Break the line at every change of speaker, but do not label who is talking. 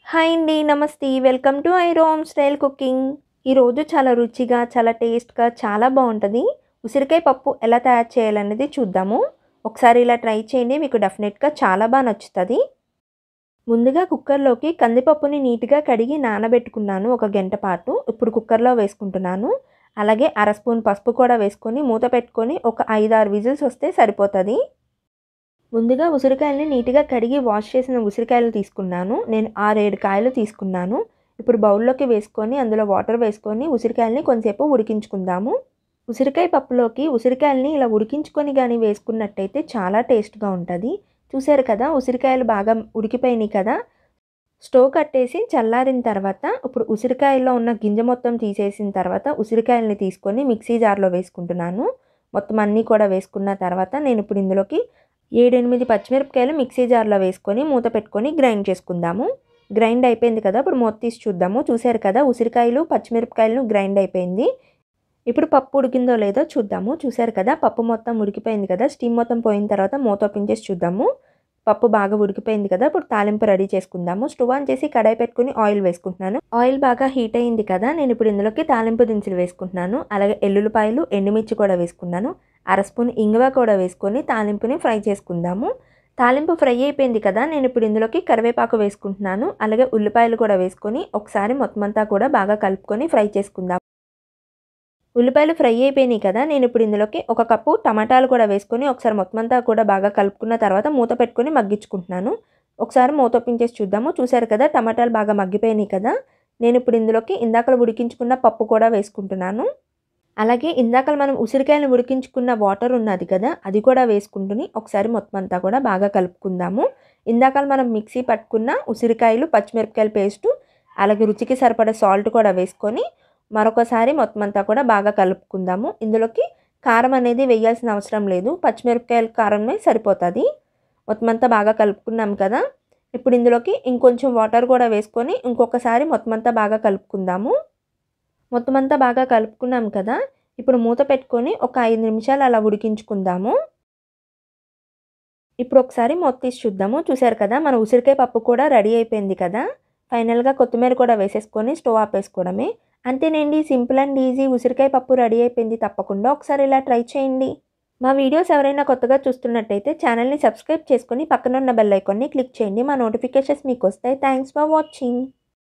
Hi అండి. నమస్తే. Welcome to I Rome style cooking. ఈరోజు చాలా రుచిగా, చాలా టేస్ట్‌గా, చాలా బావుంటది. ఉసిరికాయ పప్పు ఎలా తయారు చేయాలనేది చూద్దాము. ఒకసారి ఇలా ట్రై చేయండి. మీకు డెఫినెట్‌గా చాలా నచ్చుతది. ముందుగా కుక్కర్‌లోకి కందిపప్పుని నీట్‌గా కడిగి నానబెట్టుకున్నాను ఒక గంట పాటు. ఇప్పుడు కుక్కర్‌లో వేసుకుంటున్నాను. అలాగే అర స్పూన్ పసుపు కూడా వేసుకొని మూత పెట్టుకొని ఒక 5, 6 విజిల్స్ వస్తే సరిపోతది. ముందుగా ఉసిరికాయలని నీట్‌గా కడిగి వాష్ చేసిన ఉసిరికాయలు తీసుకున్నాను. నేను 6, 7 కాయలు తీసుకున్నాను. ఇప్పుడు బౌల్‌లోకి వేసుకొని అందులో వాటర్ వేసుకొని ఉసిరికాయలని కొంచెంసేపు ఉడికించుకుందాము. ఉసిరికాయ పప్పులోకి ఉసిరికాయలని ఇలా ఉడికించుకొని గాని వేసుకున్నట్టయితే చాలా టేస్ట్‌గా ఉంటది. చూసారు కదా! ఉసిరికాయలు బాగా ఉడికిపోయినాయి కదా! స్టవ్ కట్టేసి చల్లారిన తర్వాత ఇప్పుడు ఉసిరికాయలో ఉన్న గింజ మొత్తం తీసేసిన తర్వాత ఉసిరికాయలని తీసుకొని మిక్సీ జార్‌లో వేసుకుంటున్నాను. మొత్తం అన్నీ కూడా వేసుకున్న తర్వాత నేను ఇప్పుడు ఇందులోకి 7, 8 పచ్చిమిరపకాయలు మిక్సీ జార్‌లో వేసుకొని మూత పెట్టుకొని గ్రైండ్ చేసుకుందాము. గ్రైండ్ అయిపోయింది కదా! ఇప్పుడు మూత తీసి చూద్దాము. చూసారు కదా! ఉసిరికాయలు, పచ్చిమిరపకాయలు గ్రైండ్ అయిపోయింది. ఇప్పుడు పప్పు ఉడికిందో లేదో చూద్దాము. చూసారు కదా! పప్పు మొత్తం ఉడికిపోయింది కదా! స్టీమ్ మొత్తం పోయిన తర్వాత మూత ఓపెన్ చేసి చూద్దాము. పప్పు బాగా ఉడికిపోయింది కదా! ఇప్పుడు తాలింపు రెడీ చేసుకుందాము. స్టవ్ ఆన్ చేసి కడాయి పెట్టుకొని ఆయిల్ వేసుకుంటున్నాను. ఆయిల్ బాగా హీట్ అయింది కదా! నేను ఇప్పుడు ఇందులోకి తాలింపు దినుసులు వేసుకుంటున్నాను. అలాగే ఎల్లుల్లిపాయలు, ఎండుమిర్చి కూడా వేసుకున్నాను. అర స్పూన్ ఇంగువ కూడా వేసుకొని తాలింపుని ఫ్రై చేసుకుందాము. తాలింపు ఫ్రై అయిపోయింది కదా! నేను ఇప్పుడు ఇందులోకి కరివేపాకు వేసుకుంటున్నాను. అలాగే ఉల్లిపాయలు కూడా వేసుకొని ఒకసారి మొత్తం అంతా కూడా బాగా కలుపుకొని ఫ్రై చేసుకుందాం. ఉల్లిపాయలు ఫ్రై అయిపోయినాయి కదా! నేను ఇప్పుడు ఇందులోకి ఒక కప్పు టమాటాలు కూడా వేసుకొని ఒకసారి మొత్తం అంతా కూడా బాగా కలుపుకున్న తర్వాత మూత పెట్టుకొని మగ్గించుకుంటున్నాను. ఒకసారి మూత ఓపెన్ చేసి చూద్దాము. చూసారు కదా! టమాటాలు బాగా మగ్గిపోయినాయి కదా! నేను ఇప్పుడు ఇందులోకి ఇందాకల ఉడికించుకున్న పప్పు కూడా వేసుకుంటున్నాను. అలాగే ఇందాకల మనం ఉసిరికాయలను ఉడికించుకున్న వాటర్ ఉన్నది కదా! అది కూడా వేసుకుంటుని ఒకసారి మొత్తం అంతా కూడా బాగా కలుపుకుందాము. ఇందాకల మనం మిక్సీ పట్టుకున్న ఉసిరికాయలు, పచ్చిమిరపకాయల పేస్టు అలాగే రుచికి సరిపడా సాల్ట్ కూడా వేసుకొని మరొకసారి మొత్తం అంతా కూడా బాగా కలుపుకుందాము. ఇందులోకి కారం అనేది వేయాల్సిన అవసరం లేదు. పచ్చిమిరపకాయల కారమే సరిపోతది. మొత్తం అంతా బాగా కలుపుకున్నాం కదా! ఇప్పుడు ఇందులోకి ఇంకొంచెం వాటర్ కూడా వేసుకొని ఇంకొకసారి మొత్తం అంతా బాగా కలుపుకుందాము. మొత్తం అంతా బాగా కలుపుకున్నాం కదా! ఇప్పుడు మూత పెట్టుకొని ఒక 5 నిమిషాలు అలా ఉడికించుకుందాము. ఇప్పుడు ఒకసారి మూత తీసి చూద్దాము. చూసారు కదా! మన ఉసిరికాయ పప్పు కూడా రెడీ అయిపోయింది కదా! ఫైనల్‌గా కొత్తిమీర కూడా వేసేసుకొని స్టవ్ ఆపేసుకోవడమే. అంతేనండి, సింపుల్ అండ్ ఈజీ ఉసిరికాయ పప్పు రెడీ అయిపోయింది. తప్పకుండా ఒకసారి ఇలా ట్రై చేయండి. మా వీడియోస్ ఎవరైనా కొత్తగా చూస్తున్నట్టయితే ఛానల్‌ని సబ్స్క్రైబ్ చేసుకొని పక్కనున్న బెల్ ఐకాన్‌ని క్లిక్ చేయండి. మా నోటిఫికేషన్స్ మీకొస్తాయి. Thanks for watching.